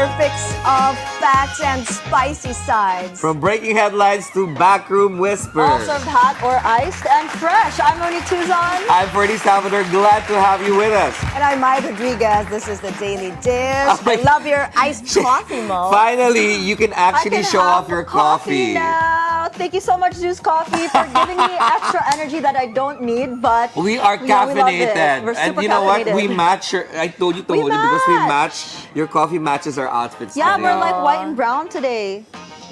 your fix of facts and spicy sides. From breaking headlines to backroom whispers. All served hot or iced and fresh. I'm Monique Tuzon. I'm Ferdi Salvador. Glad to have you with us. And I'm Mai Rodriguez. This is the Daily Dish. I love your iced coffee, Mo. Finally, you can actually show off your coffee. Now. Thank you so much, Juice Coffee, for giving me extra energy that I don't need, but we are caffeinated. We're super and you know what? caffeinated. We match your, I told you because we match. Your coffee matches our outfits Yeah, today. we're like white and brown today.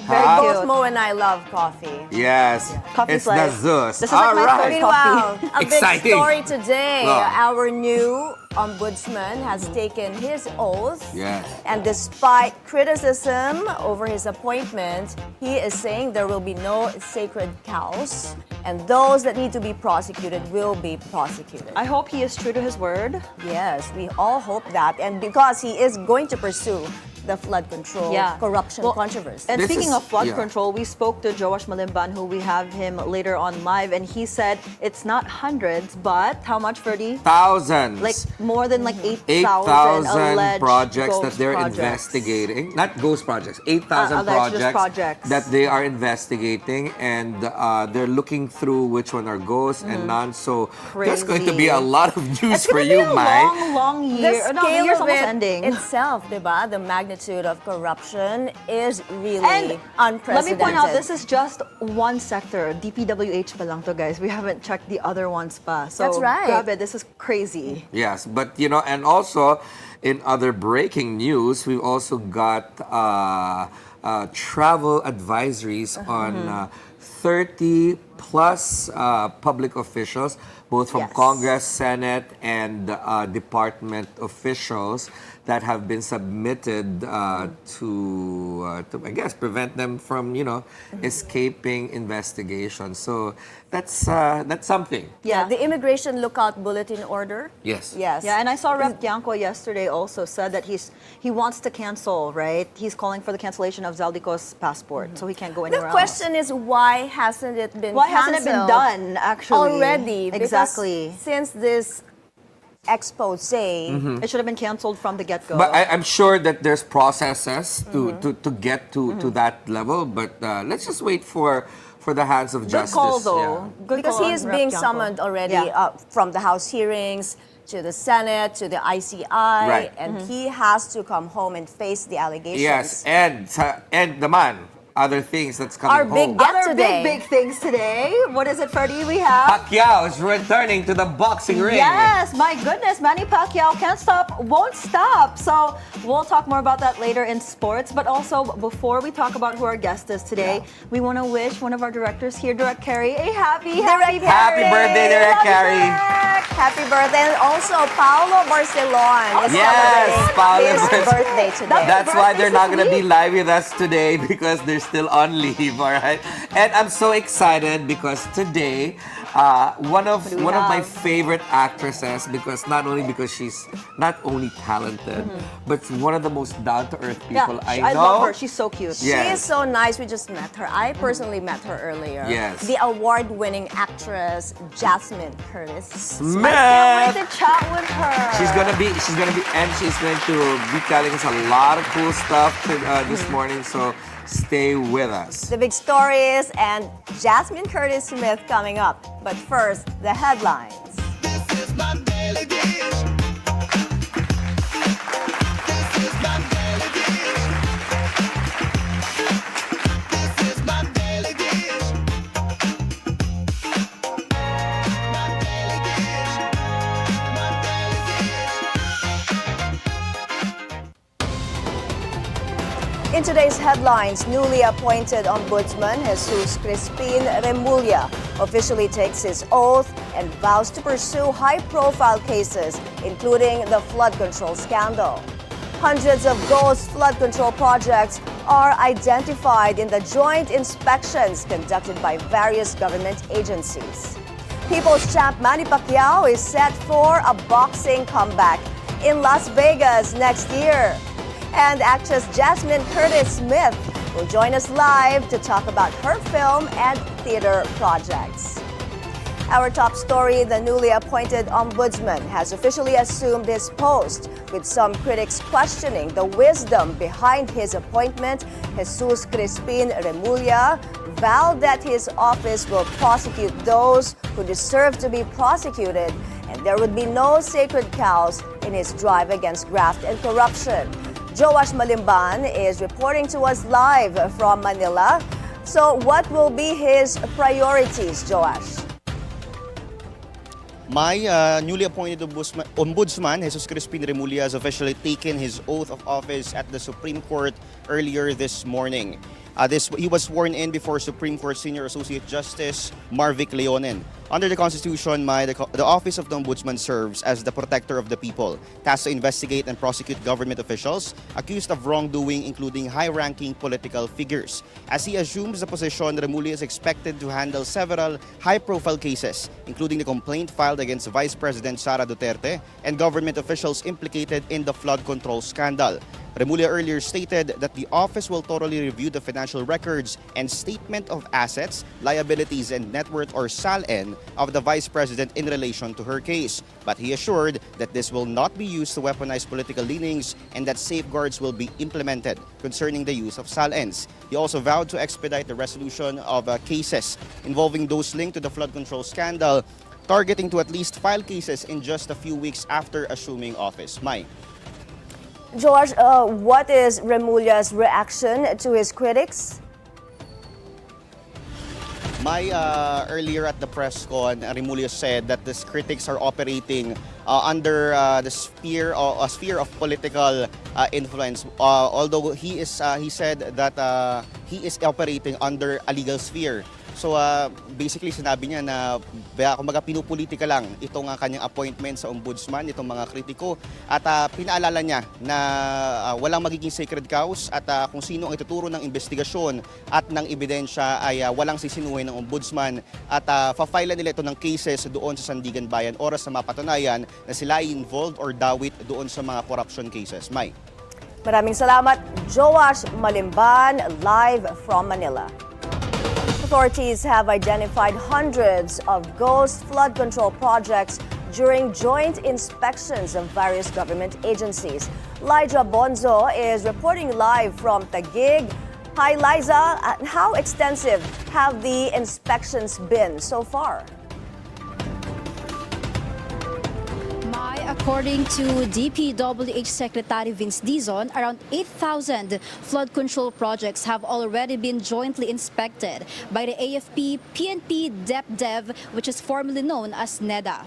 Very Huh? Both Mo and I love coffee. Yes. Coffee's It's like- the Zeus. This is like my third Wow, coffee. a big Exciting. story today. Wow. Our new ombudsman has taken his oath. Yes. And despite criticism over his appointment, he is saying there will be no sacred cows, and those that need to be prosecuted will be prosecuted. I hope he is true to his word. Yes, we all hope that. And because he is going to pursue the flood control corruption controversy. And This speaking is- of flood yeah. control, we spoke to Joash Malimban, who we have him later on live, and he said it's not hundreds, but how much, Ferdi? Thousands. Like more than like 8,000 8,000 alleged projects that ghost they're projects. investigating. Not ghost projects. 8,000 Alleged just projects. that they are investigating, and they're looking through which one are ghosts and none. So there's going to be a lot of news It's for gonna you, be a Mai. long The year. No, the scale year's of almost it ending. itself, diba? The magnitude of corruption is really And unprecedented. let me point out, this is just one sector. DPWH pa lang to, guys. We haven't checked the other ones pa. So That's right. grab it. This is crazy. Yes, but you know, and also in other breaking news, we've also got travel advisories on 30 plus public officials, both from Yes. Congress, Senate, and department officials that have been submitted to, I guess, prevent them from, escaping investigation. So that's something. Yeah, the immigration lookout bulletin order. Yes. Yes. Yeah, and I saw Rep. Tiangco yesterday also said that he wants to cancel, right? He's calling for the cancellation of Zaldico's passport, so he can't go anywhere The question is, why hasn't it been Why hasn't it been canceled done, actually? already? Exactly. Because since this expose, It should have been canceled from the get-go. But I'm sure that there's processes to get to that level. But let's just wait for the hands of Good justice. call, though. Good because call he on is Rep. being Tiangco. summoned already Yeah. from the House hearings to the Senate to the ICI, Right. and he has to come home and face the allegations. Yes, and the man, other things that's coming Our big home. get Other today. big things today. What is it, Ferdi? We have... Pacquiao is returning to the boxing ring. Yes, my goodness, Manny Pacquiao can't stop, won't stop. So we'll talk more about that later in sports. But also, before we talk about who our guest is today, we want to wish one of our directors here, Direct Carrie, a happy Happy birthday, Direct Carrie. Happy birthday. And also, Paolo Barcelon is Yes, celebrating Paolo his Barcelon. birthday today. That's why they're not going to be week. live with us today because they're still on leave, all right? And I'm so excited because today, one of my favorite actresses, because not only she's not only talented, but one of the most down-to-earth people I know. love her. She's so cute. Yeah. She is so nice. We just met her. I personally met her earlier. Yes. The award-winning actress Jasmine Curtis-Smith. I can't Smith. wait to chat with her. She's going to be, and she's going to be telling us a lot of cool stuff this morning. So stay with us. The big stories and Jasmine Curtis-Smith coming up. But first, the headlines. This is my daily dish. This is my daily dish. This is my daily dish. My daily dish. My daily dish. In today's headlines, newly appointed Ombudsman Jesus Crispin Remulla officially takes his oath and vows to pursue high-profile cases, including the flood control scandal. Hundreds of ghost flood control projects are identified in the joint inspections conducted by various government agencies. People's champ Manny Pacquiao is set for a boxing comeback in Las Vegas next year. And actress Jasmine Curtis-Smith will join us live to talk about her film and theater projects. Our top story, the newly appointed ombudsman has officially assumed his post, with some critics questioning the wisdom behind his appointment. Jesus Crispin Remulla vowed that his office will prosecute those who deserve to be prosecuted, and there would be no sacred cows in his drive against graft and corruption. Joash Malimban is reporting to us live from Manila. So what will be his priorities, Joash? My newly appointed ombudsman, Jesus Crispin Remulla, has officially taken his oath of office at the Supreme Court earlier this morning. He was sworn in before Supreme Court Senior Associate Justice Marvic Leonen. Under the Constitution, the Office of the Ombudsman serves as the protector of the people, tasked to investigate and prosecute government officials accused of wrongdoing, including high-ranking political figures. As he assumes the position, Remulla is expected to handle several high-profile cases, including the complaint filed against Vice President Sara Duterte and government officials implicated in the flood control scandal. Remulla earlier stated that the office will thoroughly review the financial records and statement of assets, liabilities, and net worth, or SALN, of the Vice President in relation to her case. But he assured that this will not be used to weaponize political leanings and that safeguards will be implemented concerning the use of SALNs. He also vowed to expedite the resolution of cases involving those linked to the flood control scandal, targeting to at least file cases in just a few weeks after assuming office. Mai. George, what is Remulla's reaction to his critics? Earlier at the press con, Remulla said that his critics are operating under the sphere of political influence. Although he said that he is operating under a legal sphere. So basically sinabi niya na kumbaga pinupolitika lang itong kanyang appointment sa ombudsman, itong mga kritiko, at pinaalala niya na walang magiging sacred cows at kung sino ang ituturo ng investigasyon at ng ebidensya ay walang sisinuhin ng ombudsman at fa-file nila ito ng cases doon sa Sandigan Bayan oras na mapatunayan na sila ay involved or dawit doon sa mga corruption cases. Mai. Maraming salamat, Joash Malimban, live from Manila. Authorities have identified hundreds of ghost flood control projects during joint inspections of various government agencies. Liza Bonzo is reporting live from Taguig. Hi, Liza. How extensive have the inspections been so far? According to DPWH Secretary Vince Dizon, around 8,000 flood control projects have already been jointly inspected by the AFP, PNP, DepDev, which is formerly known as NEDA.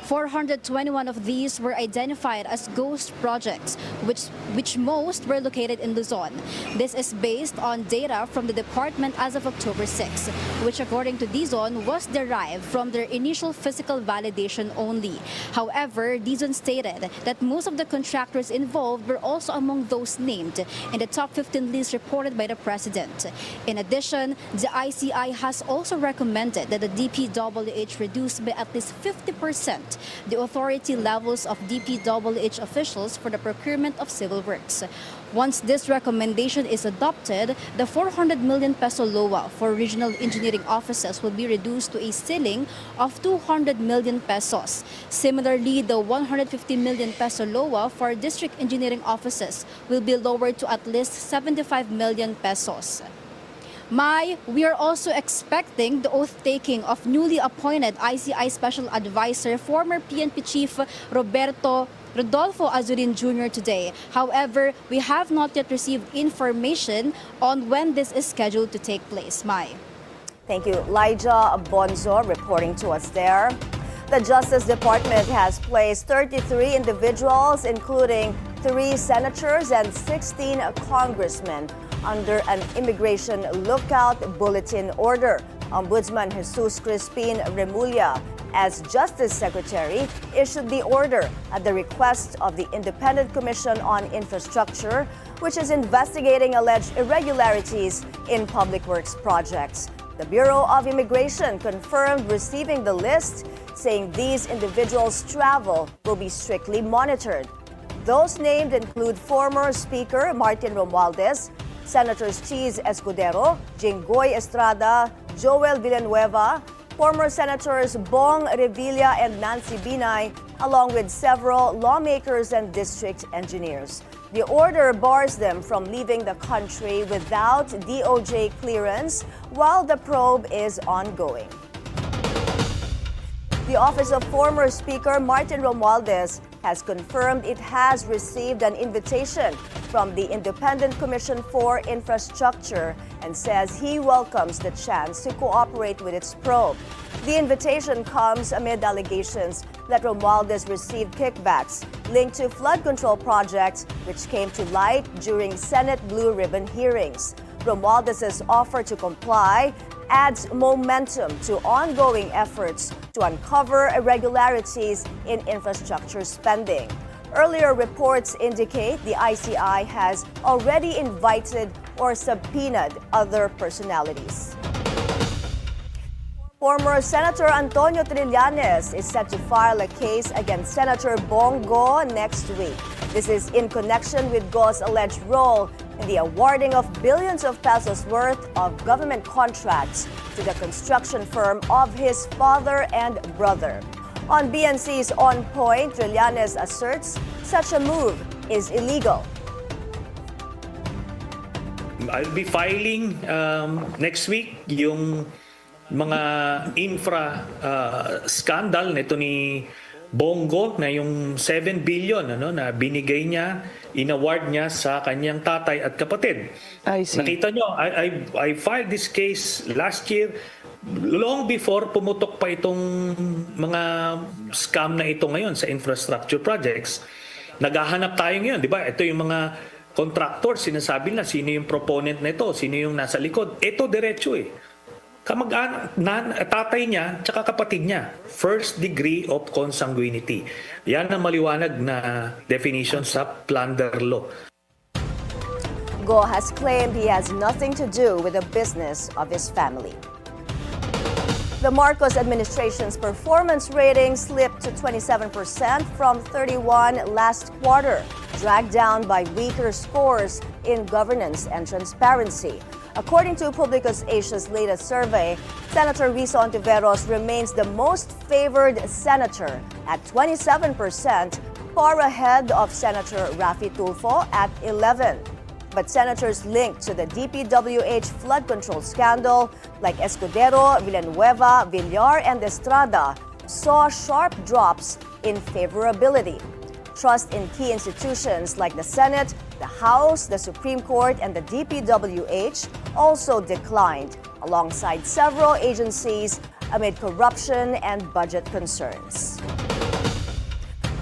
421 of these were identified as ghost projects, which most were located in Luzon. This is based on data from the department as of October 6, which according to Dizon was derived from their initial physical validation only. However, Dizon stated that most of the contractors involved were also among those named in the top 15 list reported by the President. In addition, the ICI has also recommended that the DPWH reduce by at least 50% the authority levels of DPWH officials for the procurement of civil works. Once this recommendation is adopted, the 400 million peso LOA for regional engineering offices will be reduced to a ceiling of 200 million pesos. Similarly, the 150 million peso LOA for district engineering offices will be lowered to at least 75 million pesos. Mai, we are also expecting the oath-taking of newly appointed ICI Special Advisor, former PNP Chief Rodolfo Azurin Jr. today. However, we have not yet received information on when this is scheduled to take place. Mai. Thank you, Liza Bonzo, reporting to us there. The Justice Department has placed 33 individuals, including 3 senators and 16 congressmen, under an immigration lookout bulletin order. Ombudsman Jesus Crispin Remulla, as Justice Secretary, issued the order at the request of the Independent Commission on Infrastructure, which is investigating alleged irregularities in public works projects. The Bureau of Immigration confirmed receiving the list, saying these individuals' travel will be strictly monitored. Those named include former Speaker Martin Romualdez, Senators Cheese Escudero, Jinggoy Estrada, Joel Villanueva, Former Senators Bong Revilla and Nancy Binay, along with several lawmakers and district engineers. The order bars them from leaving the country without DOJ clearance while the probe is ongoing. The office of former Speaker Martin Romualdez has confirmed it has received an invitation from the Independent Commission for Infrastructure and says he welcomes the chance to cooperate with its probe. The invitation comes amid allegations that Romualdez received kickbacks linked to flood control projects which came to light during Senate Blue Ribbon hearings. Romualdez's offer to comply adds momentum to ongoing efforts to uncover irregularities in infrastructure spending. Earlier reports indicate the ICI has already invited or subpoenaed other personalities. Former Senator Antonio Trillanes is set to file a case against Senator Bongo next week. This is in connection with Go's alleged role in the awarding of billions of pesos worth of government contracts to the construction firm of his father and brother. On BNC's On Point, Trillanes asserts such a move is illegal. I'll be filing next week yung mga infra scandal nito ni Bongo na yung 7 billion na binigay niya, inaward niya sa kanyang tatay at kapatid. I see. Nakita nyo, I filed this case last year long before pumutok pa itong mga scam na ito ngayon sa infrastructure projects. Naghahanap tayo ngayon, di ba? Ito yung mga contractor, sinasabi na sino yung proponent na ito, sino yung nasa likod. Ito diretso tatay niya tsaka kapatid niya. First degree of consanguinity. Yan ang maliwanag na definition sa plunder law. Go has claimed he has nothing to do with the business of his family. The Marcos administration's performance rating slipped to 27% from 31% last quarter, dragged down by weaker scores in governance and transparency. According to Publicus Asia's latest survey, Senator Risa Ontiveros remains the most favored senator at 27%, far ahead of Senator Raffy Tulfo at 11%. But senators linked to the DPWH flood control scandal, like Escudero, Villanueva, Villar, and Estrada, saw sharp drops in favorability. Trust in key institutions like the Senate, the House, the Supreme Court, and the DPWH also declined, alongside several agencies amid corruption and budget concerns.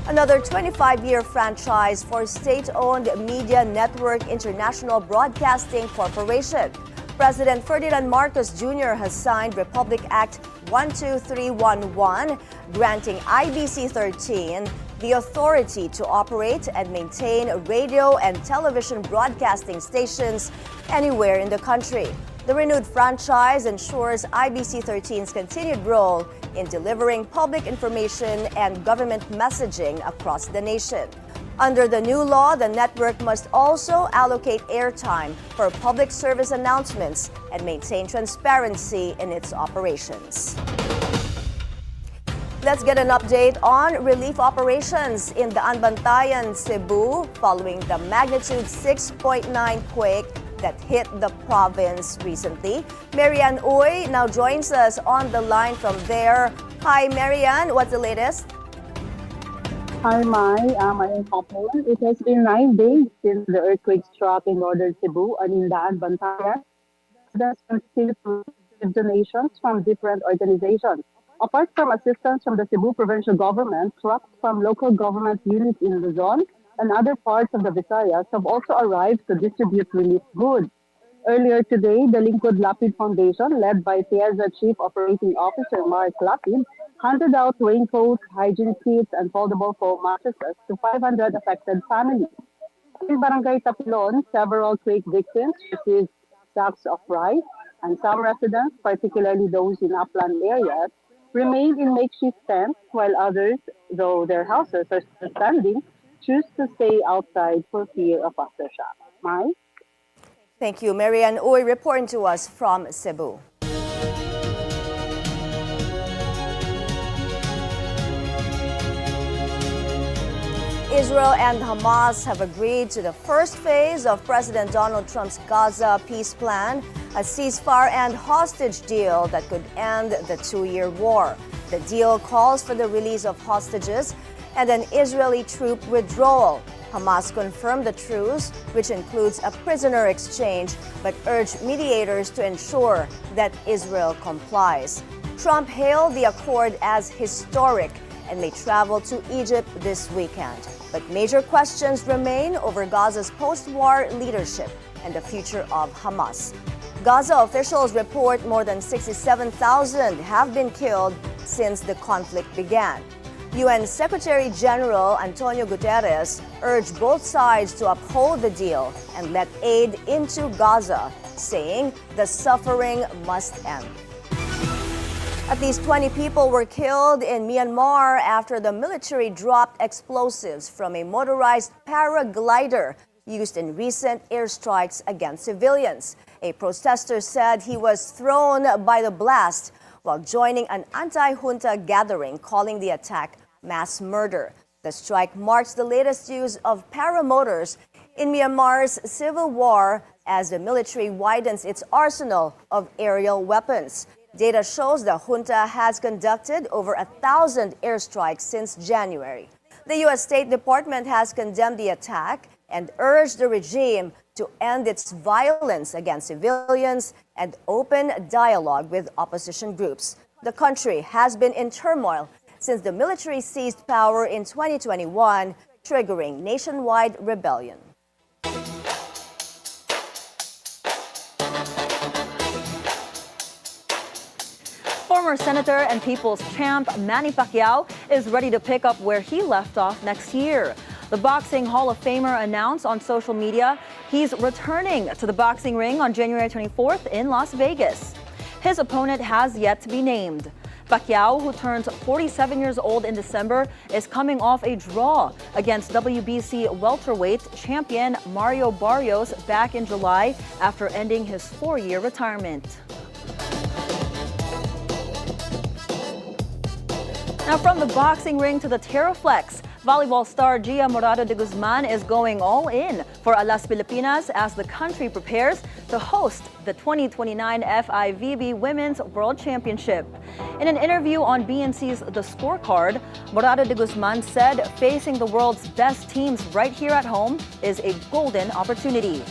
Another 25-year franchise for state-owned media network International Broadcasting Corporation. President Ferdinand Marcos Jr. has signed Republic Act 12311, granting IBC 13 the authority to operate and maintain radio and television broadcasting stations anywhere in the country. The renewed franchise ensures IBC 13's continued role in delivering public information and government messaging across the nation. Under the new law, the network must also allocate airtime for public service announcements and maintain transparency in its operations. Let's get an update on relief operations in the Anbantayan, Cebu, following the magnitude 6.9 quake that hit the province recently. Marianne Uy now joins us on the line from there. Hi, Marianne. What's the latest? Hi, Mai. My name is Kathleen. It has been 9 days since the earthquake struck in northern Cebu and in the Anbantayan. That's received donations from different organizations. Apart from assistance from the Cebu provincial government, trucks from local government units in Luzon and other parts of the Visayas have also arrived to distribute relief goods. Earlier today, the Lingkod Lapid Foundation, led by TIEZA Chief Operating Officer Mark Lapid, handed out raincoats, hygiene kits, and foldable foam mattresses to 500 affected families. In Barangay Tapilon, several quake victims received sacks of rice, and some residents, particularly those in upland areas, remain in makeshift tents, while others, though their houses are still standing, choose to stay outside for fear of aftershock. Mai? Thank you, Marianne Uy, reporting to us from Cebu. Israel and Hamas have agreed to the first phase of President Donald Trump's Gaza peace plan, a ceasefire and hostage deal that could end the two-year war. The deal calls for the release of hostages and an Israeli troop withdrawal. Hamas confirmed the truce, which includes a prisoner exchange, but urged mediators to ensure that Israel complies. Trump hailed the accord as historic and may travel to Egypt this weekend. But major questions remain over Gaza's post-war leadership and the future of Hamas. Gaza officials report more than 67,000 have been killed since the conflict began. UN Secretary General Antonio Guterres urged both sides to uphold the deal and let aid into Gaza, saying the suffering must end. At least 20 people were killed in Myanmar after the military dropped explosives from a motorized paraglider used in recent airstrikes against civilians. A protester said he was thrown by the blast while joining an anti-junta gathering, calling the attack mass murder. The strike marks the latest use of paramotors in Myanmar's civil war as the military widens its arsenal of aerial weapons. Data shows the junta has conducted over 1,000 airstrikes since January. The U.S. State Department has condemned the attack and urged the regime to end its violence against civilians and open dialogue with opposition groups. The country has been in turmoil since the military seized power in 2021, triggering nationwide rebellion. Former Senator and People's Champ Manny Pacquiao is ready to pick up where he left off next year. The Boxing Hall of Famer announced on social media he's returning to the boxing ring on January 24th in Las Vegas. His opponent has yet to be named. Pacquiao, who turns 47 years old in December, is coming off a draw against WBC welterweight champion Mario Barrios back in July after ending his 4-year retirement. Now from the boxing ring to the Terraflex, volleyball star Gia Morado de Guzman is going all in for Las Pilipinas as the country prepares to host the 2029 FIVB Women's World Championship. In an interview on BNC's The Scorecard, Morado de Guzman said facing the world's best teams right here at home is a golden opportunity.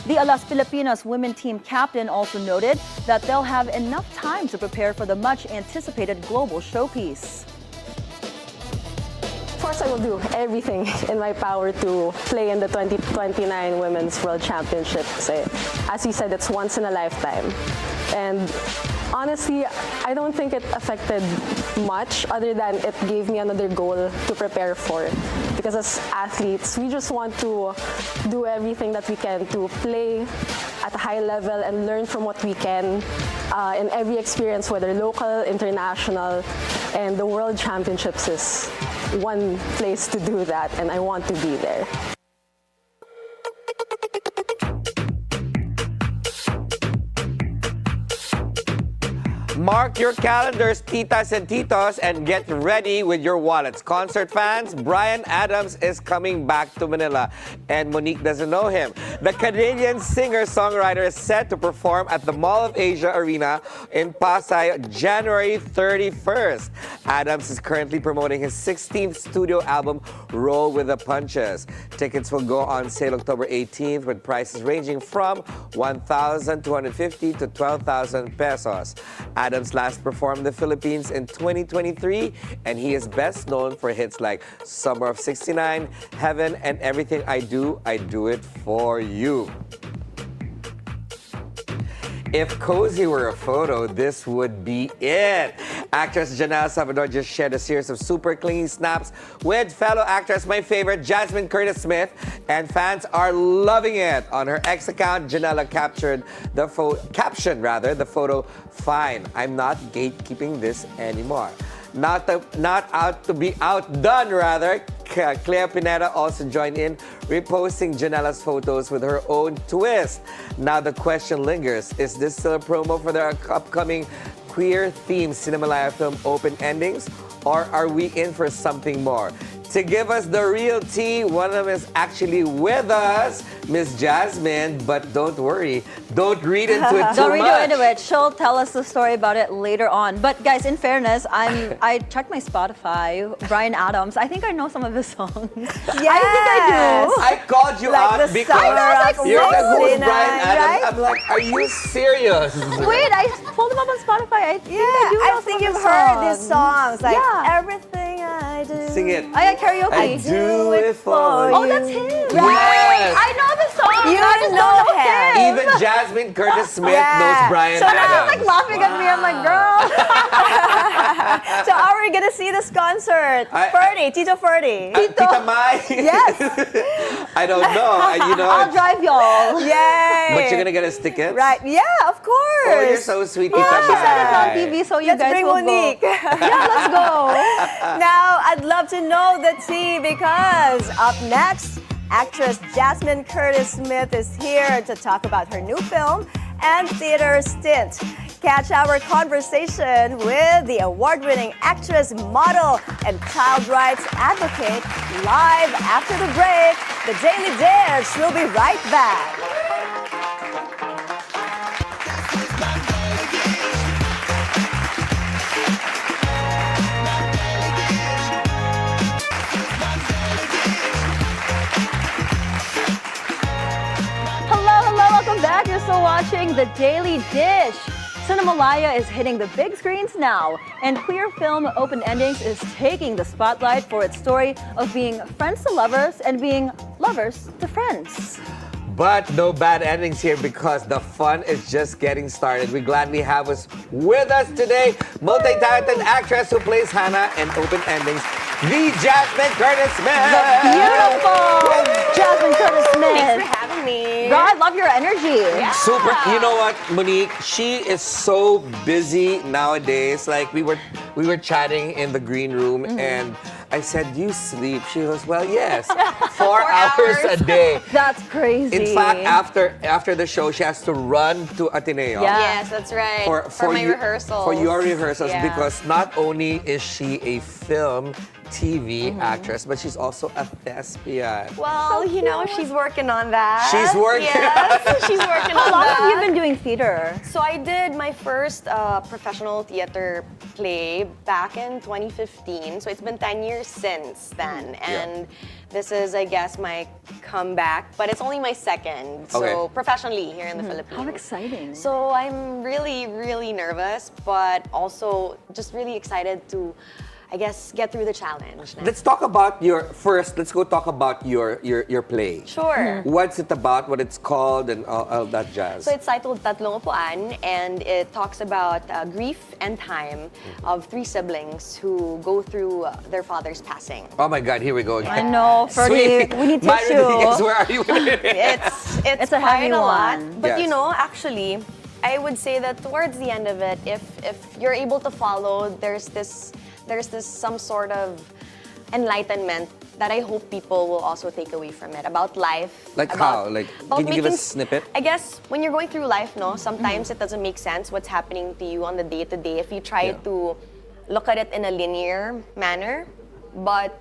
The Las Pilipinas women team captain also noted that they'll have enough time to prepare for the much-anticipated global showpiece. Of course, I will do everything in my power to play in the 2029 Women's World Championship. As you said, it's once in a lifetime. And honestly, I don't think it affected much other than it gave me another goal to prepare for. Because as athletes, we just want to do everything that we can to play at a high level and learn from what we can in every experience, whether local, international, and the World Championships is one place to do that, and I want to be there. Mark your calendars, titas and titos, and get ready with your wallets. Concert fans, Bryan Adams is coming back to Manila, and Monique doesn't know him. The Canadian singer-songwriter is set to perform at the Mall of Asia Arena in Pasay January 31st. Adams is currently promoting his 16th studio album, Roll with the Punches. Tickets will go on sale October 18th with prices ranging from 1,250 to 12,000 pesos. Adams last performed in the Philippines in 2023, and he is best known for hits like Summer of '69, Heaven, and Everything I Do It For You. If cozy were a photo, this would be it. Actress Janelle Salvador just shared a series of super clingy snaps with fellow actress, my favorite, Jasmine Curtis-Smith, and fans are loving it. On her ex account, Janelle captioned the photo, "Fine, I'm not gatekeeping this anymore." Not out to be outdone, rather. Clea Pineda also joined in, reposting Janela's photos with her own twist. Now the question lingers, is this still a promo for their upcoming queer-themed Cinemalaya film Open Endings? Or are we in for something more? To give us the real tea, one of them is actually with us, Miss Jasmine. But don't worry, don't read into it too Don't read much. into it. She'll tell us the story about it later on. But guys, in fairness, I checked my Spotify. Brian Adams. I think I know some of his songs. Yes. I think I do. I called you Like out the because summer of you're like, who's 69, Brian Adams? right? I'm like, are you serious? Wait, I pulled him up on Spotify. I think I do know I some think of you've his heard songs. these songs. Like Yeah. everything I do. Sing it. I got karaoke. I do it for Oh, you. that's him. Yes. I know the song. You I just know don't know him. him. Even Jasmine Curtis-Smith Yeah. knows Brian So now Adams. Like laughing at me. I'm like, girl. So are we gonna see this concert? Ferdi, Tito Ferdi. Tita Mai? Yes. I don't know. I'll drive y'all. Yay. But you're gonna get us tickets? Right. Yeah, of course. Oh, you're so sweet, Tita Yeah, she said it's on Mai. TV, so you Let's guys bring will Monique. go. Yeah, let's go. Now, I'd love to know the tea because up next, actress Jasmine Curtis-Smith is here to talk about her new film and theater stint. Catch our conversation with the award-winning actress, model, and child rights advocate live after the break. The Daily Dish will be right back. Hello, welcome back. You're still watching The Daily Dish. Cinemalaya is hitting the big screens now, and queer film Open Endings is taking the spotlight for its story of being friends to lovers and being lovers to friends. But no bad endings here because the fun is just getting started. We gladly have us with us today, multi-talented actress who plays Hannah in Open Endings, the Jasmine Curtis-Smith. Beautiful Jasmine Curtis-Smith. Thanks for having me. Girl, I love your energy. Super. You know what, Monique? She is so busy nowadays. Like we were chatting in the green room, and I said, "Do you sleep?" She goes, "Well, yes, 4 hours a day." That's crazy. In fact, after the show, she has to run to Ateneo. Yeah. Yes, that's right. For my rehearsals. For your rehearsals, Yeah. because not only is she a film, TV actress, but she's also a thespian. Well, you know, she's working on that. She's working. Yes, she's working How on long that. have you been doing theater? So I did my first professional theater play back in 2015. So it's been 10 years since then. And this is, I guess, my comeback. But it's only my second. So Okay. professionally here in the Philippines. How exciting. So I'm really, really nervous, but also just really excited to, I guess, get through the challenge. Let's talk about let's go talk about your play. Sure. What's it about, what it's called, and all that jazz? So it's titled Tatlong Upuan, and it talks about grief and time of 3 siblings who go through their father's passing. Oh my God, here we go I again. know, Ferdi, Sweet. we need Mai tissue. Rodriguez, where are you? It's a quite heavy a lot. one. But Yes. you know, actually, I would say that towards the end of it, if you're able to follow, there's this some sort of enlightenment that I hope people will also take away from it about life. Like about- how? Like, about can you give us a making- snippet? I guess when you're going through life, no, sometimes it doesn't make sense what's happening to you on the day to day if you try Yeah. to look at it in a linear manner. But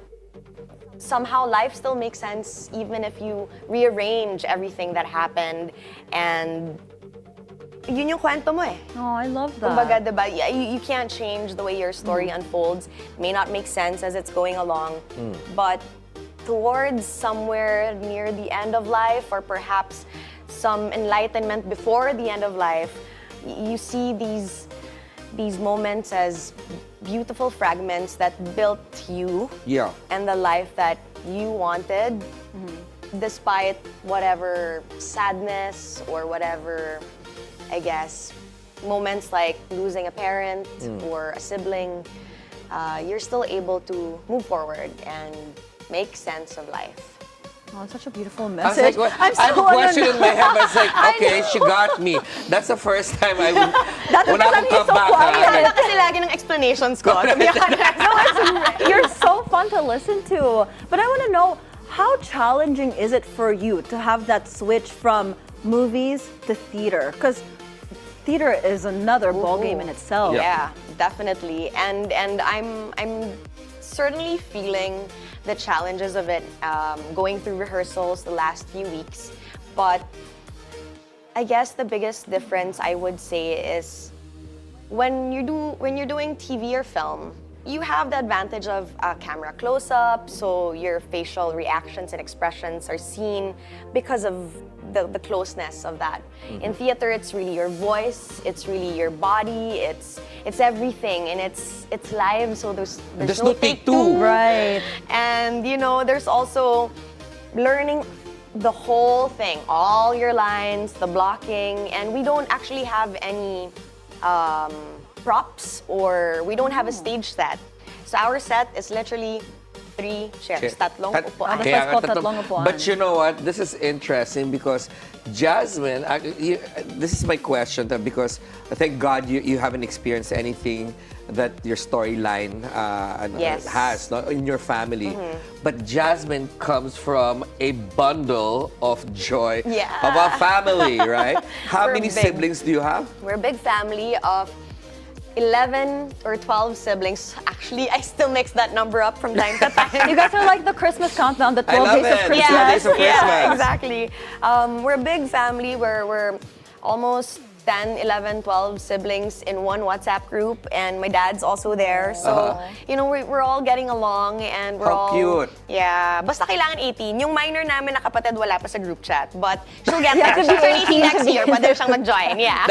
somehow life still makes sense even if you rearrange everything that happened, and yun yung kwento mo eh. Oh, I love that. Kumbaga, diba, you can't change the way your story unfolds. May not make sense as it's going along, but towards somewhere near the end of life, or perhaps some enlightenment before the end of life, you see these moments as beautiful fragments that built you Yeah. and the life that you wanted, despite whatever sadness or whatever, I guess, moments like losing a parent or a sibling, you're still able to move forward and make sense of life. Oh, it's such a beautiful I was message. like, I'm I have a so question in my head. I was like, I okay, know. she got me. That's the first time I would. That's the when first I time would he's come so back, quiet. I'm like, Kasi lagi ng explanations ko. To be honest. No, you're so fun to listen to. But I want to know, how challenging is it for you to have that switch from movies to theater? Because theater is another ballgame in itself. Yeah, definitely. And I'm certainly feeling the challenges of it, going through rehearsals the last few weeks. But I guess the biggest difference I would say is when you're doing TV or film, you have the advantage of a camera close-up, so your facial reactions and expressions are seen because of the closeness of that. In theater, it's really your voice, it's really your body, it's everything, and it's live, so there's no take two. Right. And there's also learning the whole thing, all your lines, the blocking, and we don't actually have any props, or we don't have a stage set. So our set is literally 3 chairs, tatlong upuan. That's why it's called tatlong upuan. But you know what? This is interesting because Jasmine, this is my question because thank God you haven't experienced anything that your storyline Yes. has in your family. But Jasmine comes from a bundle of joy of a family, right? How We're many big. siblings do you have? We're a big family of 11 or 12 siblings. Actually, I still mix that number up from time to time. You guys are like the Christmas countdown, the I 12 love days of it. Christmas. 12 days of Christmas. Yeah, exactly. We're a big family. We're almost 10, 11, 12 siblings in one WhatsApp group, and my dad's also there. So, we're all getting along, and we're How all... cute. Yeah. Basta kailangan 18. Yung minor namin na kapatid wala pa sa group chat, but she'll get there. She'll turn 18 next year, pwede siyang mag-join. Yeah.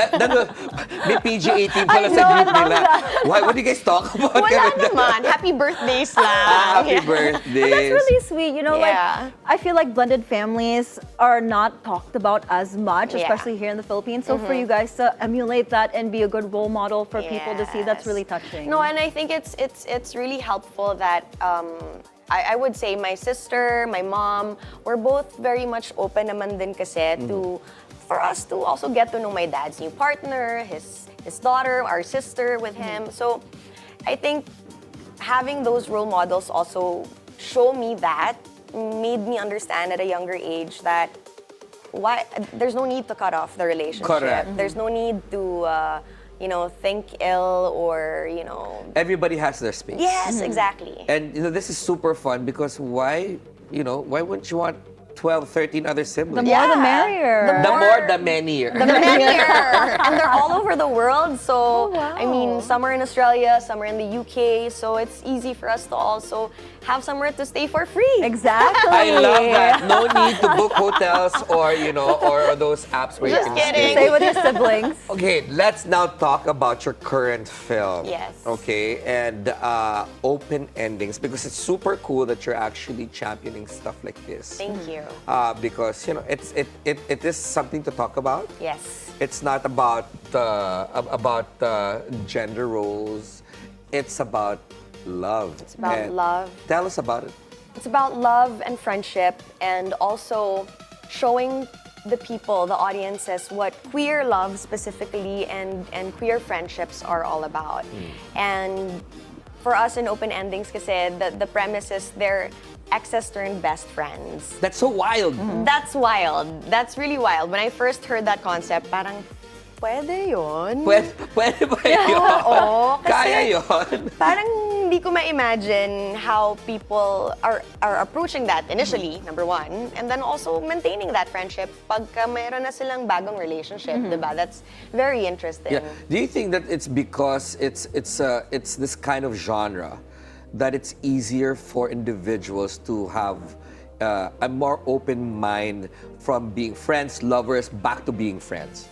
May PG-18 pala sa group nila. What do you guys talk about? Wala naman. Happy birthdays lang. Happy Yeah. birthday. That's really sweet. Yeah. Like I feel like blended families are not talked about as much, Yeah. especially here in the Philippines. So for you guys to emulate that and be a good role model for people to see, that's Yes. really touching. No, and I think it's really helpful that I would say my sister, my mom, we're both very much open naman din kasi for us to also get to know my dad's new partner, his daughter, our sister with him. So I think having those role models also show me that, made me understand at a younger age that there's no need to cut off the relationship. Correct. There's no need to think ill or Everybody has their space. Yes, exactly. And this is super fun because why wouldn't you want 12, 13 other The siblings? more the merrier. The more, the merrier. The merrier. And they're all over the world. So, I mean, some are in Australia, some are in the UK. So it's easy for us to also have somewhere to stay for free. Exactly. I love that. No need to book hotels or those apps where Just you can kidding. stay. Stay with your siblings. Okay, let's now talk about your current film. Yes. Okay, and open endings because it's super cool that you're actually championing stuff like this. Thank you. Because it is something to talk about. Yes. It's not about gender roles. It's about love. It's about And love. Tell us about it. It's about love and friendship, and also showing the people, the audiences, what queer love specifically and queer friendships are all about. And for us in Open Endings, kasi the premise is they're exes turned best friends. That's so wild. That's wild. That's really wild. When I first heard that concept, parang, pwede yun? Pwede ba yun? Oo. Kaya Kasi yun? parang hindi ko ma-imagine how people are approaching that initially, number one, and then also maintaining that friendship pagka mayroon na silang bagong relationship, diba? That's very interesting. Yeah. Do you think that it's because it's this kind of genre that it's easier for individuals to have a more open mind from being friends, lovers, back to being friends?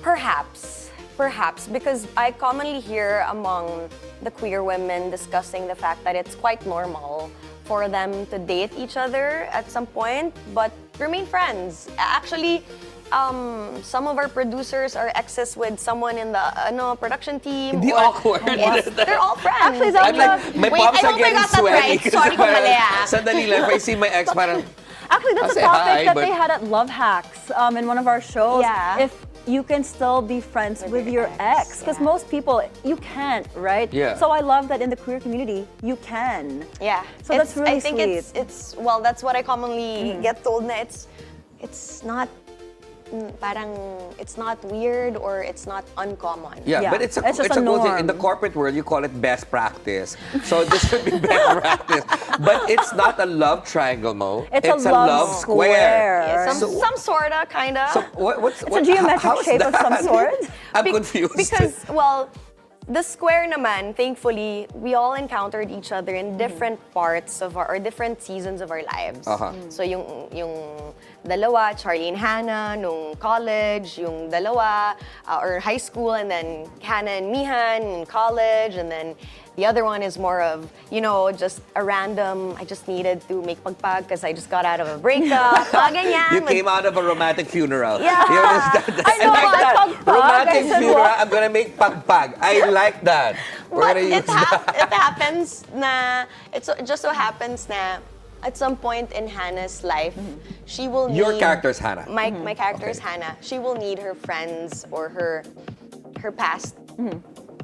Perhaps, because I commonly hear among the queer women discussing the fact that it's quite normal for them to date each other at some point, but remain friends. Actually, some of our producers are exes with someone in the production team. Hindi or- awkward. They're all friends. Actually, that's I'm like, my Wait, palms I are hope I getting got that sweaty. right. Sorry kung mali, ah. Sandali lang, if I see my ex, parang, Actually, that's I'll a say topic hi, that but- they had at Love Hacks in one of our shows. Yeah. If you can still be friends with your ex. Because most people, you can't, right? Yeah. So I love that in the queer community, you can. Yeah. So that's really I think sweet. it's well, that's what I commonly get told na it's not parang it's not weird or it's not uncommon. Yeah, Yeah. but it's a It's just it's a a cool thing. In the norm. corporate world, you call it best practice. So this should be best practice. But it's not a love triangle, Mo. It's a love square. Yeah, So- some sorta, kinda. So what's It's a geometric how's shape of some that? sort. I'm Be- confused. Because, well, the square naman, thankfully, we all encountered each other in different parts of our, or different seasons of our lives. So yung dalawa, Charlie and Hannah, nung college, yung dalawa, or high school, and then Hannah and Mihan in college, and then the other one is more of, just a random, I just needed to make pagpag because I just got out of a breakup. Mga ganyan. You came out of a romantic funeral. Yeah. You understand? I know, like that. pagpag. Romantic I said, funeral, what? I'm gonna make pagpag. I like that. We're But gonna use that. it happens na, it just so happens na at some point in Hannah's life, she will need... Your character's Hannah. My character is Okay. Hannah. She will need her friends or her past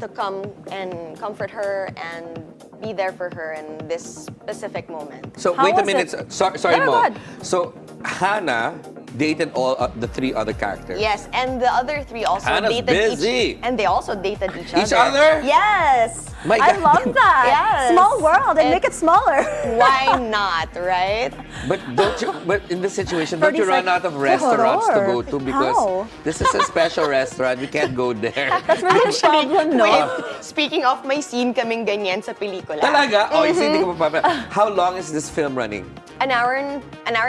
to come and comfort her and be there for her in this specific moment. So How wait a was minute. it? Sorry, No, go Mo. ahead. So Hannah dated all the three other characters. Yes, and the other three also Hannah's dated busy. and they also dated each other. Each other? Yes. My I God. love that. Yes. Small world and make it smaller. Why not, right? But don't you? But in this situation, don't you Ferdi's run like, out of restaurants to go to because How? this is a special restaurant. We can't go there. That's really a problem, no? Wait, speaking of, may scene kaming ganyan sa pelikula. Talaga? Oh, hindi ko pa. How long is this film running? An hour and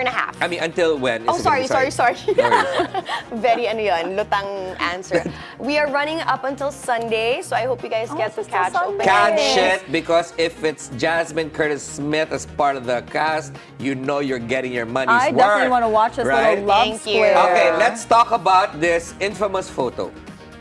a half. I mean, until when? Oh, Is it gonna be- sorry. No worries. Very lutang answer. We are running up until Sunday, so I hope you guys get to it's catch till Sunday. Catch opening. it, because if it's Jasmine Curtis-Smith as part of the cast, you know you're getting your money's I worth. definitely want to watch this right? little love Thank you. square. Okay, let's talk about this infamous photo.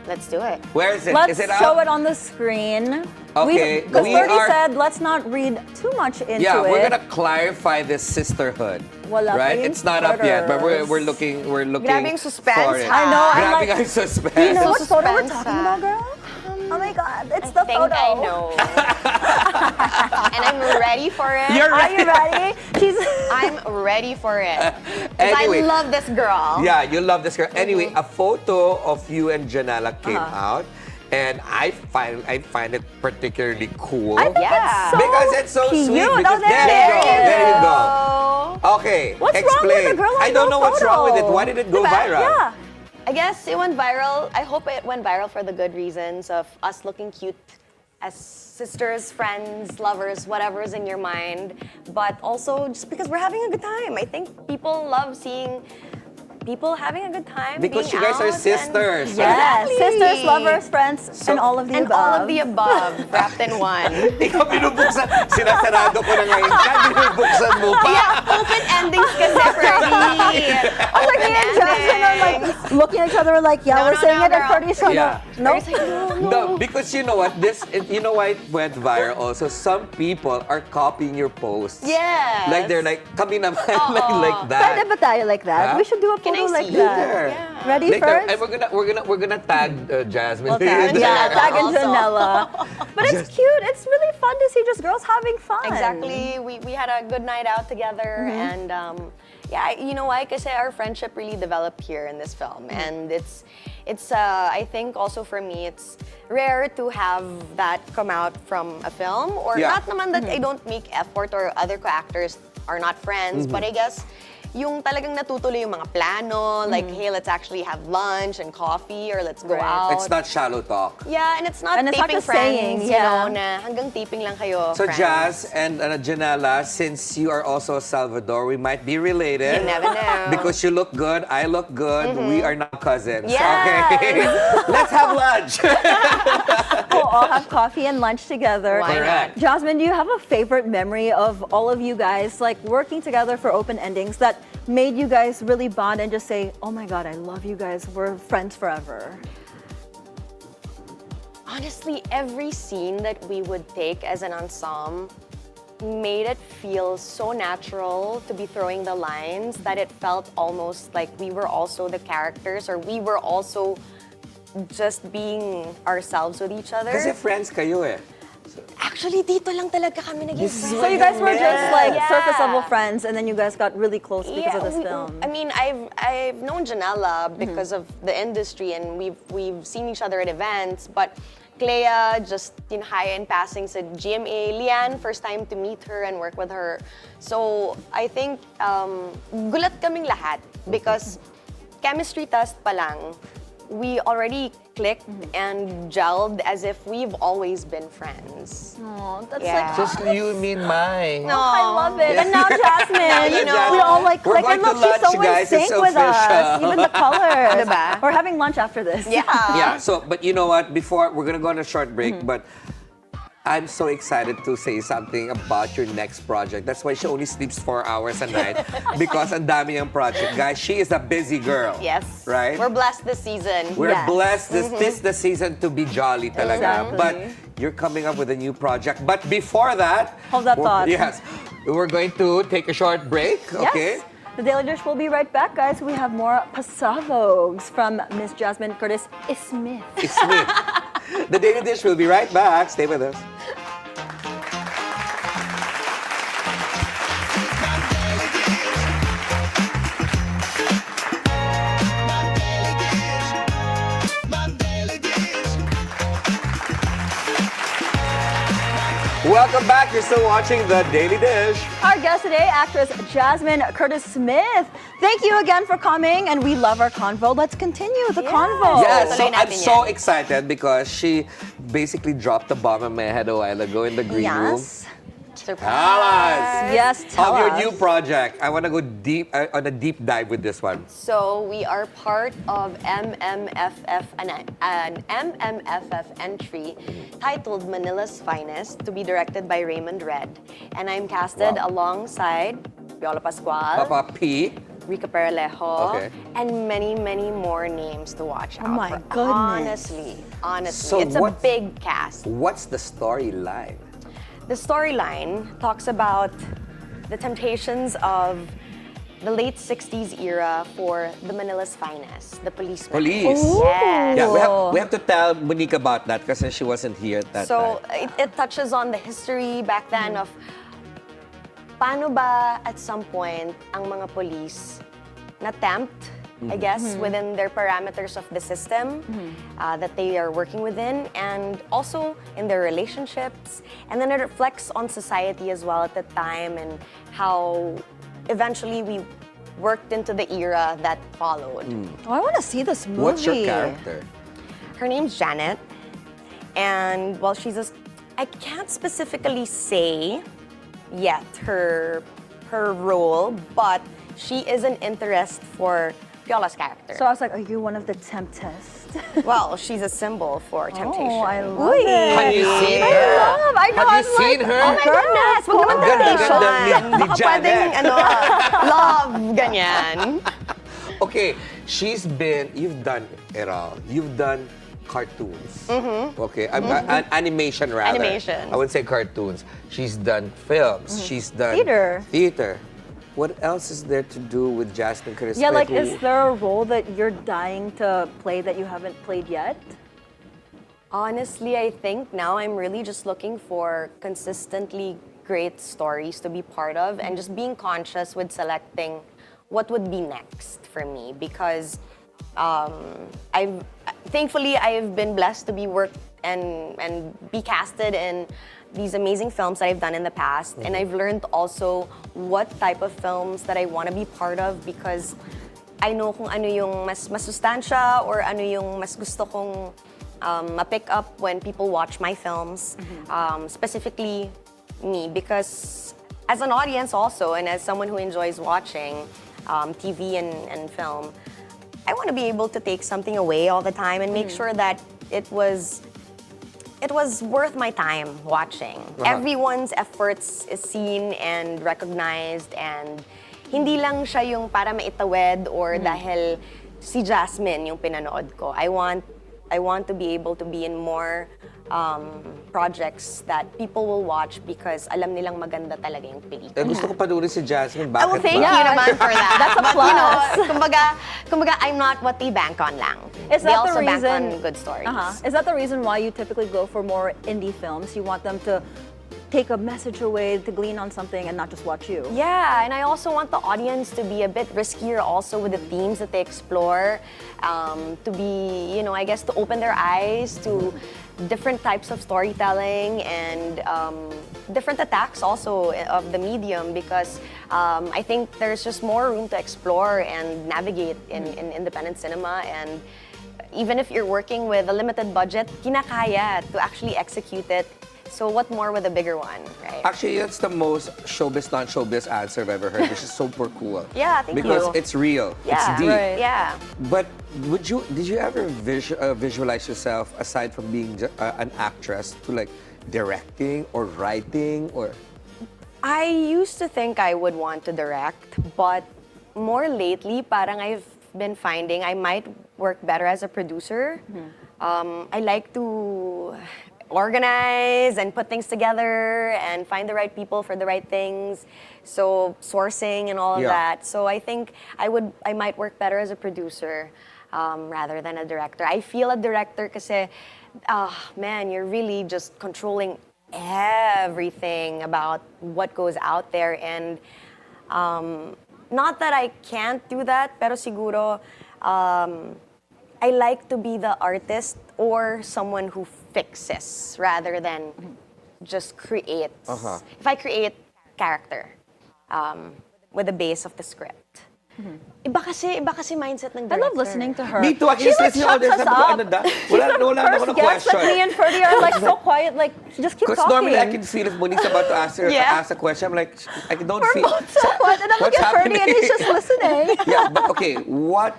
Let's do it. Where is it? Let's Is it show up? it on the screen. Okay, Because we Ferdi are- said, let's not read too much into Yeah, it. we're gonna clarify this sisterhood. Wala pa right? yung It's not up yet, but we're photos. looking Grabe yung suspense, for it. ha? I know, I'm Grabe like, ang suspense. Do you know what photo we're Suspense, talking ah. about, girl? Oh my God, it's I the think photo. I know. And I'm ready for it. You're Are you ready? She's. I'm ready for it. 'Cause Anyway. I love this girl. Yeah, you love this girl. Anyway, a photo of you and Janela came out, and I find it particularly cool. I think Yeah. it's so because it's so cute. sweet. Oh, Because there you go. Oh. Okay, What's wrong with explain. the girl on I don't the know what's wrong with it. photo? Why did it go Diba? viral? Yeah. I guess it went viral. I hope it went viral for the good reasons of us looking cute as sisters, friends, lovers, whatever's in your mind. But also just because we're having a good time. I think people love seeing people having a good time. Because being you guys are out and- sisters. Yes, Exactly. sisters, lovers, friends, So- and all of the And above. all of the above wrapped in one. Ikaw binubuksan. Sinasarado ko na ngayon. Siya binubuksan mo pa. Yeah, open endings kasi, Ferdi. I was like, me and Jasmine are like looking at each other like, yeah, No, we're no, saying no, it, and girl. Ferdi's trying Yeah. to, no. Ferdi's like, no. No, because you know what? You know why it went viral also? Some people are copying your posts. Yes. Like they're like, kami naman, like Pwede that. ba tayo like that? Huh? We should do a Can I photo like see? that. There. Yeah. Ready Later, first? and we're gonna tag Jasmine. We'll tag, yeah, Janela tag and also. Janela. But it's cute. It's really fun to see just girls having fun. Exactly. We had a good night out together, and yeah, you know why? Because our friendship really developed here in this film, and it's I think also for me it's rare to have that come out from a film, or Yeah. not naman that I don't make effort or other co-actors are not friends, but I guess yung talagang natutuloy yung mga plano, like, hey, let's actually have lunch and coffee, or let's go Right. out. It's not shallow talk. Yeah, and it's not And it's not taping just saying, friends, yeah. you know, na hanggang taping lang kayo, So friends. Jazz and Janela, since you are also Salvador, we might be related. You never know. Because you look good, I look good, we are now cousins. Yes. Okay. Let's have lunch. We'll all have coffee and lunch together. Why Correct. Jasmine, do you have a favorite memory of all of you guys like working together for open endings that made you guys really bond and just say, oh my God, I love you guys, we're friends forever? Honestly, every scene that we would take as an ensemble made it feel so natural to be throwing the lines that it felt almost like we were also the characters, or we were also just being ourselves with each other. Kasi friends kayo eh. Actually, dito lang talaga kami naging So you guys were just like Yeah. surface level friends, and then you guys got really close because of this film. I mean, I've known Janela because of the industry, and we've seen each other at events. But Clea, just hi in passing sa GMA. Lian, first time to meet her and work with her. So I think gulat kaming lahat because chemistry test pa lang, we already clicked and gelled as if we've always been friends. Oh, that's Yeah. like Just you, me, and Mai. I love it. And now Jasmine, you know, we all like we're click and going look, to she's so lunch, guys. in sync It's with us. official. Even the colors. Diba? We're having lunch after this. Yeah. Yeah, but you know what? Before, we're gonna go on a short break, but I'm so excited to say something about your next project. That's why she only sleeps 4 hours a night because ang dami ang project. Guys, she is a busy girl. Yes. Right? We're blessed this season. We're Yes. blessed. This the season to be jolly talaga. Exactly. But you're coming up with a new project. But before that, Hold that thought. Yes, we're going to take a short break. Okay. Yes. The Daily Dish will be right back, guys. We have more pasabog from Miss Jasmine Curtis-Smith. It's me. The Daily Dish will be right back. Stay with us. Welcome back. You're still watching The Daily Dish. Our guest today, actress Jasmine Curtis-Smith. Thank you again for coming, and we love our convo. Let's continue the convo. Yes, so Tuloy I'm natin so yan. excited because she basically dropped a bomb in my head a while ago in the green room. Yes. Tell us Yes, tell of your us. new project. I want to go deep on a deep dive with this one. So we are part of MMFF, an MMFF entry titled Manila's Finest, to be directed by Raymond Red. And I'm casted Wow. alongside Piolo Pascual, Papa P. Rica Peralejo, Okay. and many, many more names to watch out my for. goodness. Honestly, So it's a what- big cast. What's the storyline? The storyline talks about the temptations of the late 60s era for the Manila's finest, the policeman. Police. Yes. Yeah, we have to tell Monique about that because she wasn't here at that So time. it touches on the history back then of paano ba at some point ang mga police na-tempt, I guess, within their parameters of the system that they are working within, and also in their relationships. And then it reflects on society as well at the time and how eventually we worked into the era that followed. Oh, I want to see this movie. What's your character? Her name's Janet, and well, I can't specifically say yet her role, but she is an interest for Piola's character. So I was like, are you one of the temptest? Well, she's a symbol for temptation. Oh, I love it. Have you seen her? I know. Have I'm you seen like, her? Oh Oh my goodness! Wag naman Ganda, temptation. ganda ni Baka pwedeng, Janet. love, ganyan. Okay, you've done it all. You've done cartoons. Okay, animation rather. Animation. I wouldn't say cartoons. She's done films. She's done Theater. What else is there to do with Jasmine Curtis-Smith? Yeah, like, is there a role that you're dying to play that you haven't played yet? Honestly, I think now I'm really just looking for consistently great stories to be part of and just being conscious with selecting what would be next for me, because thankfully I've been blessed to be worked and be casted in these amazing films that I've done in the past, and I've learned also what type of films that I want to be part of, because I know kung ano yung mas masustansya or ano yung mas gusto kong ma-pick up when people watch my films, specifically me, because as an audience also and as someone who enjoys watching TV and film, I want to be able to take something away all the time and make sure that it was worth my time watching. Everyone's efforts is seen and recognized, and hindi lang siya yung para maitawid or dahil si Jasmine yung pinanood ko. I want to be able to be in more projects that people will watch because alam nilang maganda talaga yung pelikula. Gusto ko panurin si Jasmine. Oh, Bakit thank ba? you naman for that. That's a But, plus. you know, kumbaga, I'm not what they bank on lang. Is They that the also bank reason? on good stories. Is that the reason why you typically go for more indie films? You want them to take a message away, to glean on something, and not just watch you. Yeah, and I also want the audience to be a bit riskier also with the themes that they explore, to be, you know, I guess to open their eyes to different types of storytelling and different attacks also of the medium because I think there's just more room to explore and navigate in independent cinema, and even if you're working with a limited budget, kinakaya to actually execute it. So what more with a bigger one, right? Actually, that's the most showbiz, non-showbiz answer I've ever heard, which is super cool. Yeah, thank you. Because it's real. Yeah, it's deep. right. Yeah. But did you ever visualize yourself, aside from being an actress, to like directing or writing or? I used to think I would want to direct, but more lately, parang I've been finding I might work better as a producer. I like to organize and put things together and find the right people for the right things. So sourcing and all of Yeah. that. So I think I might work better as a producer rather than a director. I feel a director kasi, man, you're really just controlling everything about what goes out there, and not that I can't do that, pero siguro I like to be the artist or someone who fixes rather than just creates. If I create character with the base of the script. Iba kasi mindset ng director. I love listening to her. Me too. Actually, She like listening to all this. shuts us Sabi ko, up. ano da? Wala na ako na First guest, like me question. and Ferdi are like so quiet, like just keep Because talking. normally I can feel if Monique's about to ask a question. I'm like, I don't We're feel. both so quiet, and I'm What's looking at Ferdi and he's just listening. Yeah, but okay, what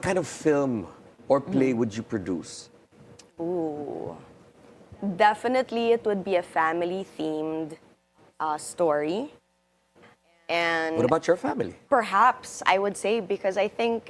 kind of film or play would you produce? Ooh. Definitely it would be a family-themed story. And What about your family? perhaps I would say, because I think,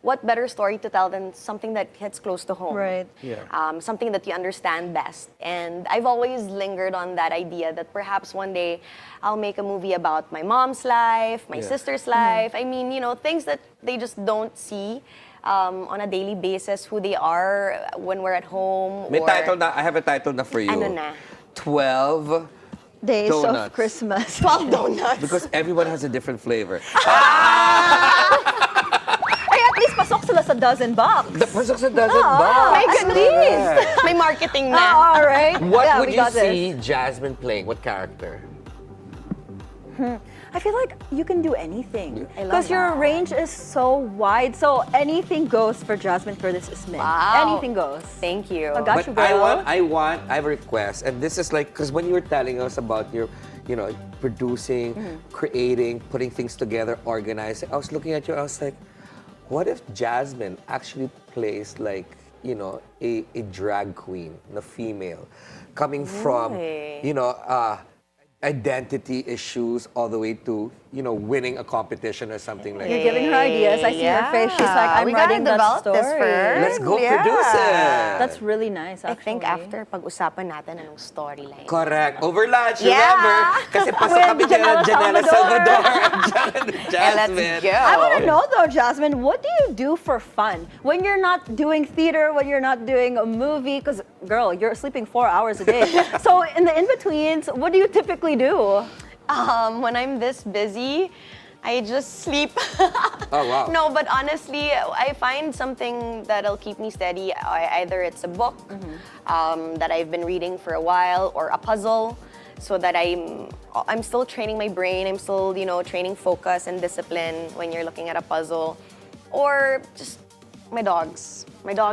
what better story to tell than something that hits close to home? Right. Yeah. Something that you understand best. And I've always lingered on that idea that perhaps one day I'll make a movie about my mom's life, my sister's life. Things that they just don't see on a daily basis, who they are when we're at home. May or title na, I have a title na for you. Ano na? 12 Days of Donuts. Christmas. 12 donuts. Because everyone has a different flavor. Ay, at least pasok sila sa dozen box. The pasok sa dozen box. My goodness. Correct. May marketing na. All right. What Yeah, would we you got this. see Jasmine playing? What character? I feel like you can do anything. I love Because your that. range is so wide. So anything goes for Jasmine Curtis-Smith. Wow. Anything goes. Thank you. I got But you, girl. I have a request, and this is like, because when you were telling us about your, producing, creating, putting things together, organizing, I was looking at you, I was like, what if Jasmine actually plays like, a drag queen, a female, coming from, Really? identity issues all the way to, winning a competition or something like You're that. giving her ideas. I see her face. She's like, I'm We gotta writing that develop story. this first. Let's go Yeah. produce it. That's really nice, I actually. think after pag-usapan natin anong storyline. Correct. Over lunch, Yeah. remember? Kasi pasok With kami Janela Janela Salvador. Salvador and Jasmine. Let's go. I want to know though, Jasmine, what do you do for fun when you're not doing theater, when you're not doing a movie? Because, girl, you're sleeping 4 hours a day. So in the in-betweens, what do you typically do? When I'm this busy, I just sleep. Oh, wow. No, but honestly, I find something that'll keep me steady. Either it's a book that I've been reading for a while, or a puzzle, so that I'm still training my brain. I'm still, training focus and discipline when you're looking at a puzzle, or just my dogs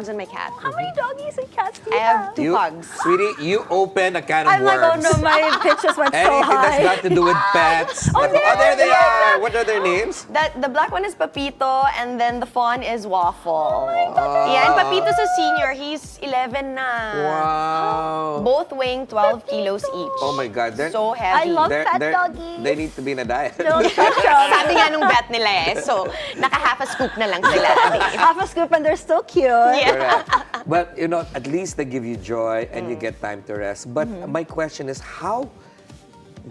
and my cat. How many doggies and cats do I you have 2 You, pugs. sweetie, you open a can of I'm worms. like, oh no, my pitches went so Anything high. that's got to do with pets. Oh, there they there are. What are their names? The black one is Papito, and then the fawn is Waffle. God. Yeah, and Papito's a senior. He's 11 na. Wow. Both weighing 12 kilos each. Oh my God. So heavy. I love They're- fat they're- doggies. They need to be in a diet. Don't touch them. Sabi nga nung vet nila So, naka half a scoop na lang sila. Half a scoop and they're still cute. Yeah. Correct. But, at least they give you joy and you get time to rest. But my question is, how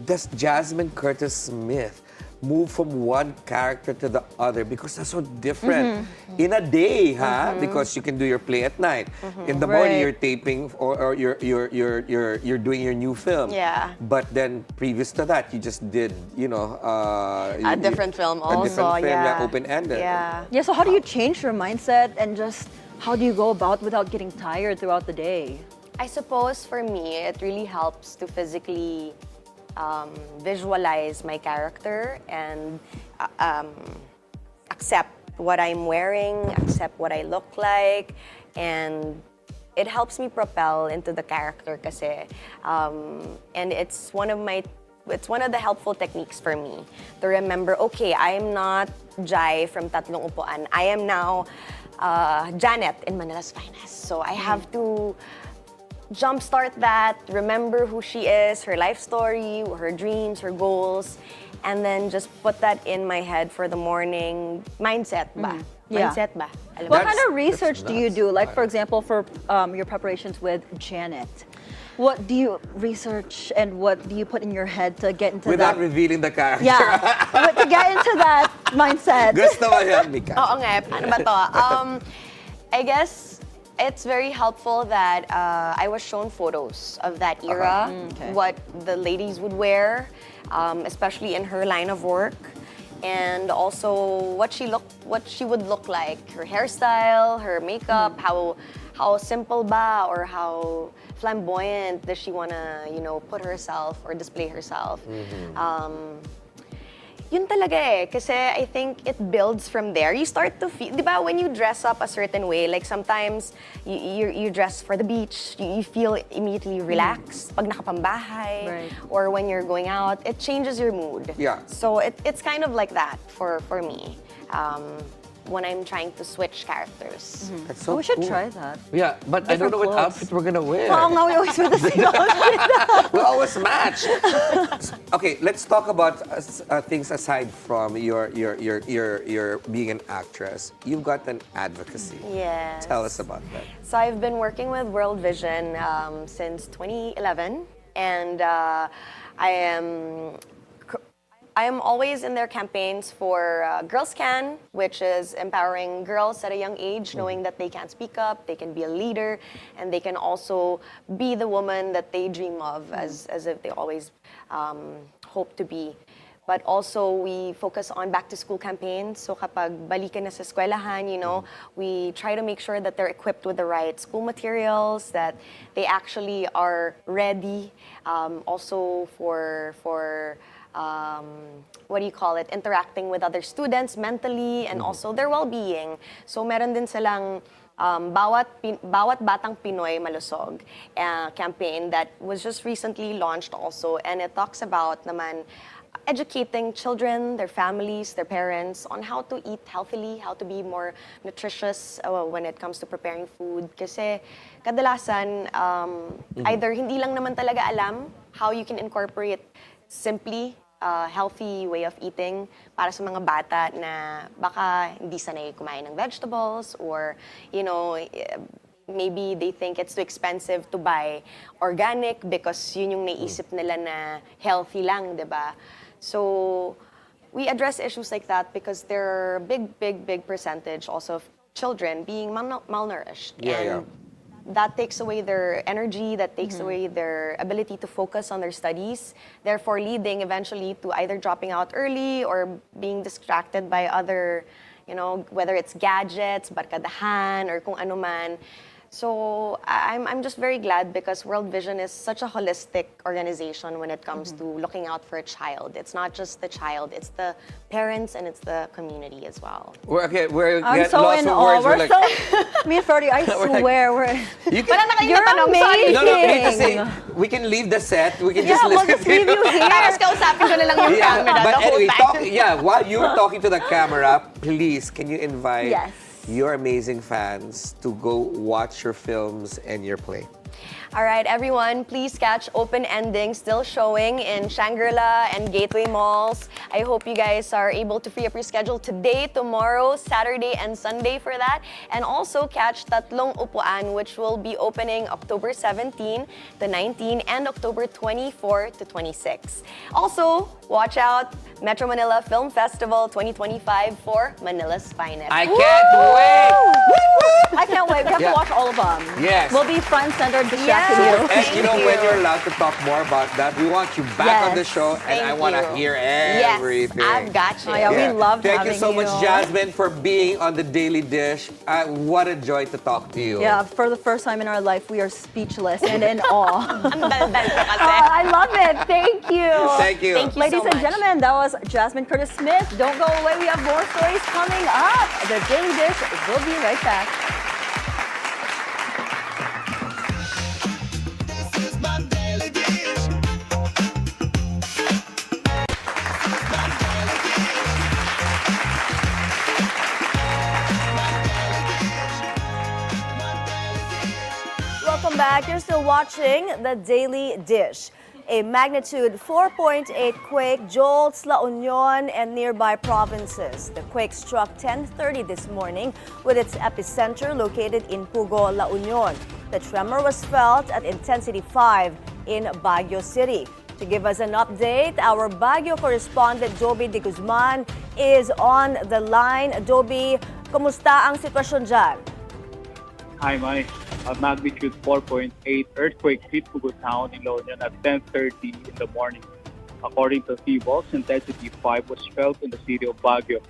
does Jasmine Curtis-Smith move from one character to the other? Because they're so different. In a day, because you can do your play at night. In the morning, Right. you're taping or you're doing your new film. Yeah. But then previous to that, you just did, A different film a different also, film, yeah. open-ended. Yeah. Yeah, so how do you change your mindset and just how do you go about without getting tired throughout the day? I suppose for me, it really helps to physically visualize my character and accept what I'm wearing, accept what I look like, and it helps me propel into the character kasi. And it's one of the helpful techniques for me to remember, okay, I am not Jai from Tatlong Upuan. I am now Janet in Manila's Finest. So I have to jumpstart that, remember who she is, her life story, her dreams, her goals, and then just put that in my head for the morning. Mindset ba? Yeah. Mindset ba? Alam What mo? kind of research do you nuts. do? Like, for example, for your preparations with Janet, what do you research and what do you put in your head to get into Without that? revealing the character. Yeah, but to get into that mindset. Gusto mo yan, Mika? Oo nga, paano ba to? I guess it's very helpful that I was shown photos of that era, Okay. what the ladies would wear, especially in her line of work, and also what she would look like, her hairstyle, her makeup, how simple ba or how flamboyant does she wanna, put herself or display herself. Yun talaga eh. Kasi I think it builds from there. You start to feel, di ba, when you dress up a certain way, like sometimes you dress for the beach, you feel immediately relaxed pag nakapambahay, Right. or when you're going out, it changes your mood. Yeah. So it's kind of like that for me. When I'm trying to switch characters. That's so we should cool. try that. Yeah, but I don't Different know what clothes. outfit we're gonna wear. Oo nga, we always wear the same outfit. We always match. Okay, let's talk about things aside from your being an actress. You've got an advocacy. Yes. Tell us about that. So I've been working with World Vision since 2011, and I am always in their campaigns for Girls Can, which is empowering girls at a young age, knowing that they can speak up, they can be a leader, and they can also be the woman that they dream of, as if they always hope to be. But also, we focus on back-to-school campaigns. So kapag balikan na sa eskwelahan, we try to make sure that they're equipped with the right school materials, that they actually are ready. Also for what do you call it, interacting with other students mentally and also their well-being. So meron din silang bawat batang Pinoy malusog campaign that was just recently launched also, and it talks about naman educating children, their families, their parents on how to eat healthily, how to be more nutritious when it comes to preparing food. Kasi kadalasan, either hindi lang naman talaga alam how you can incorporate simply healthy way of eating para sa mga bata na baka hindi sanay kumain ng vegetables, or maybe they think it's too expensive to buy organic because yun yung naisip nila na healthy lang, 'di ba? So we address issues like that because there are big percentage also of children being malnourished. Yeah. That takes away their energy, that takes away their ability to focus on their studies, therefore leading eventually to either dropping out early or being distracted by other, whether it's gadgets, barkadahan, or kung ano man. So I'm just very glad because World Vision is such a holistic organization when it comes to looking out for a child. It's not just the child, it's the parents and it's the community as well. We're I'm get so lost in for awe. words. We're so, me and Ferdi, I We're like- swear, You Wala na can, kayong you're natanong, sorry. amazing. no, kasi we can leave the set. We can Yeah, just we'll listen just to leave you here. Tapos kausapin ko na lang yung camera But the whole anyway, time. while you're talking to the camera, please, can you invite Yes. your amazing fans to go watch your films and your play? All right, everyone, please catch Open Ending still showing in Shangri-La and Gateway malls. I hope you guys are able to free up your schedule today, tomorrow, Saturday, and Sunday for that. And also catch Tatlong Upuan, which will be opening October 17 to 19 and October 24 to 26. Also, watch out Metro Manila Film Festival 2025 for Manila's finest. I can't wait! I can't wait. We have Yeah. to watch all of them. Yes. We'll be front-centered, distracting Yes. you. And you know, Thank when you. you're allowed to talk more about that, we want you back on the Yes. show, and I Thank want to you. hear Yes, everything. I've got you. Oh, yeah, we loved Thank you having so much, you. Jasmine, for being on the Daily Dish. What a joy to talk to you. Yeah, for the first time in our life, we are speechless and in awe. Ang daldal ko kasi. I love it. Thank you. Thank you. Thank you Ladies so and much. gentlemen, that was Jasmine Curtis-Smith. Don't go away. We have more stories coming up. The Daily Dish will be right back. This is my daily dish. Welcome back. You're still watching The Daily Dish. A magnitude 4.8 quake jolts La Union and nearby provinces. The quake struck 10:30 this morning with its epicenter located in Pugo, La Union. The tremor was felt at intensity 5 in Baguio City. To give us an update, our Baguio correspondent Doby de Guzman is on the line. Doby, kumusta ang sitwasyon dyan? Hi, Mai. A magnitude 4.8 earthquake hit Pugo Town in La Union at 10:30 in the morning. According to T-Box, intensity 5 was felt in the city of Baguio.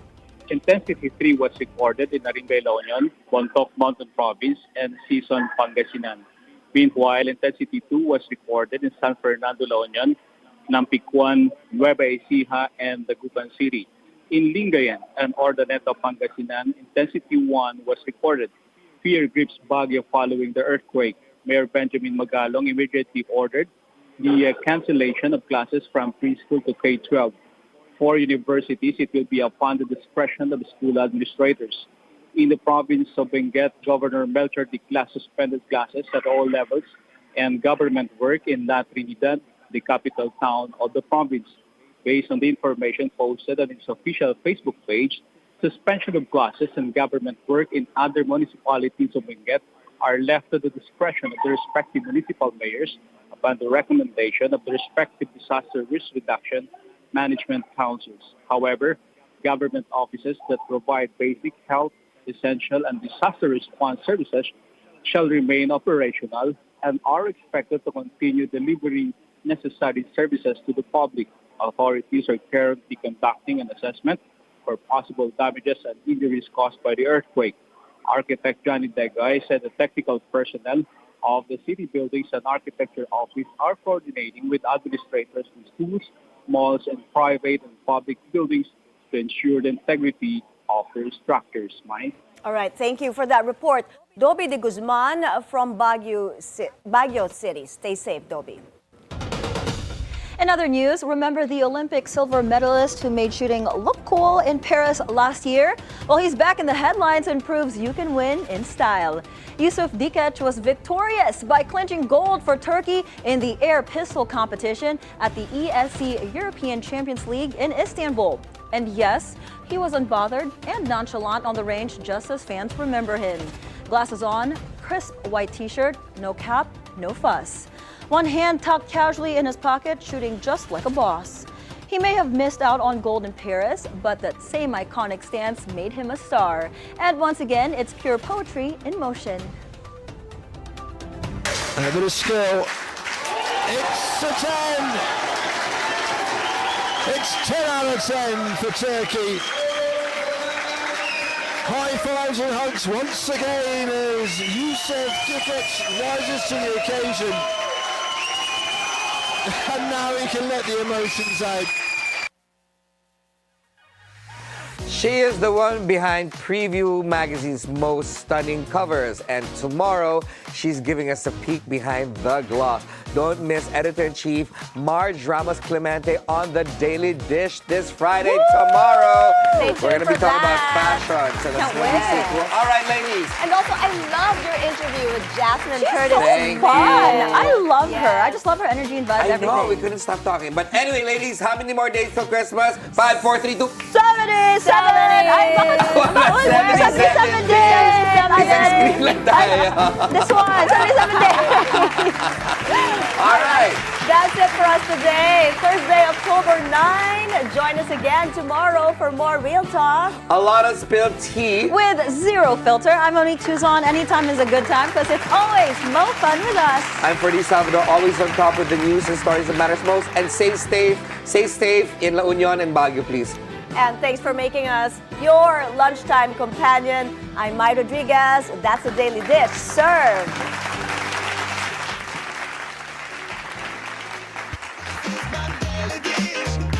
Intensity 3 was recorded in Naringay, La Union, Bontoc Mountain Province, and Sison, Pangasinan. Meanwhile, intensity 2 was recorded in San Fernando, La Union, Nampicuan, Nueva Ecija, and Dagupan City. In Lingayen and Ordaneta, Pangasinan, intensity 1 was recorded. Fear grips Baguio following the earthquake. Mayor Benjamin Magalong immediately ordered the cancellation of classes from preschool to K-12. For universities, it will be upon the discretion of the school administrators. In the province of Benguet, Governor Melchor declared suspended classes at all levels and government work in La Trinidad, the capital town of the province. Based on the information posted on its official Facebook page, suspension of classes and government work in other municipalities of Benguet are left to the discretion of the respective municipal mayors upon the recommendation of the respective disaster risk reduction management councils. However, government offices that provide basic health, essential, and disaster response services shall remain operational and are expected to continue delivering necessary services to the public. Authorities are currently conducting an assessment for possible damages and injuries caused by the earthquake. Architect Johnny Degay said the technical personnel of the City Buildings and Architecture Office are coordinating with administrators in schools, malls, and private and public buildings to ensure the integrity of their structures. Mai? All right, thank you for that report. Doby de Guzman from Baguio City. Stay safe, Doby. In other news, remember the Olympic silver medalist who made shooting look cool in Paris last year? Well, he's back in the headlines and proves you can win in style. Yusuf Dikec was victorious by clinching gold for Turkey in the air pistol competition at the ESC European Champions League in Istanbul. And yes, he was unbothered and nonchalant on the range just as fans remember him. Glasses on, crisp white t-shirt, no cap, no fuss. One hand tucked casually in his pocket, shooting just like a boss. He may have missed out on gold in Paris, but that same iconic stance made him a star. And once again, it's pure poetry in motion. A bit of skill. It's a 10. It's 10 out of 10 for Turkey. High fives and hugs once again as Yusuf Dikec rises to the occasion. And now he can let the emotions out. She is the one behind Preview Magazine's most stunning covers, and tomorrow she's giving us a peek behind the gloss. don't miss Editor-in-Chief Marge Ramos Clemente on The Daily Dish this Friday, tomorrow. Stay tuned We're going to be for talking about that. fashion, so that's Can't going to be so wait. cool. All right, ladies. And also, I loved your interview with Jasmine Thank Curtis-Smith. you. I love her. Yes. I just love her energy and vibe, I everything. know, we couldn't stop talking. But anyway, ladies, how many more days till Christmas? 5, 4, 3, 2. 77! Ay, bakit? Wala, 77 days! Isang screen lang tayo. This one, 77 days! All right. That's it for us today. Thursday, October 9. Join us again tomorrow for more Real Talk. A lot of spilled tea. With zero filter, I'm Monique Tuzon. Anytime is a good time because it's always more fun with us. I'm Ferdi Salvador, always on top with the news and stories that matters most. And stay safe in La Union and Baguio, please. And thanks for making us your lunchtime companion. I'm Mai Rodriguez. That's the Daily Dish. Serve. My daily dish.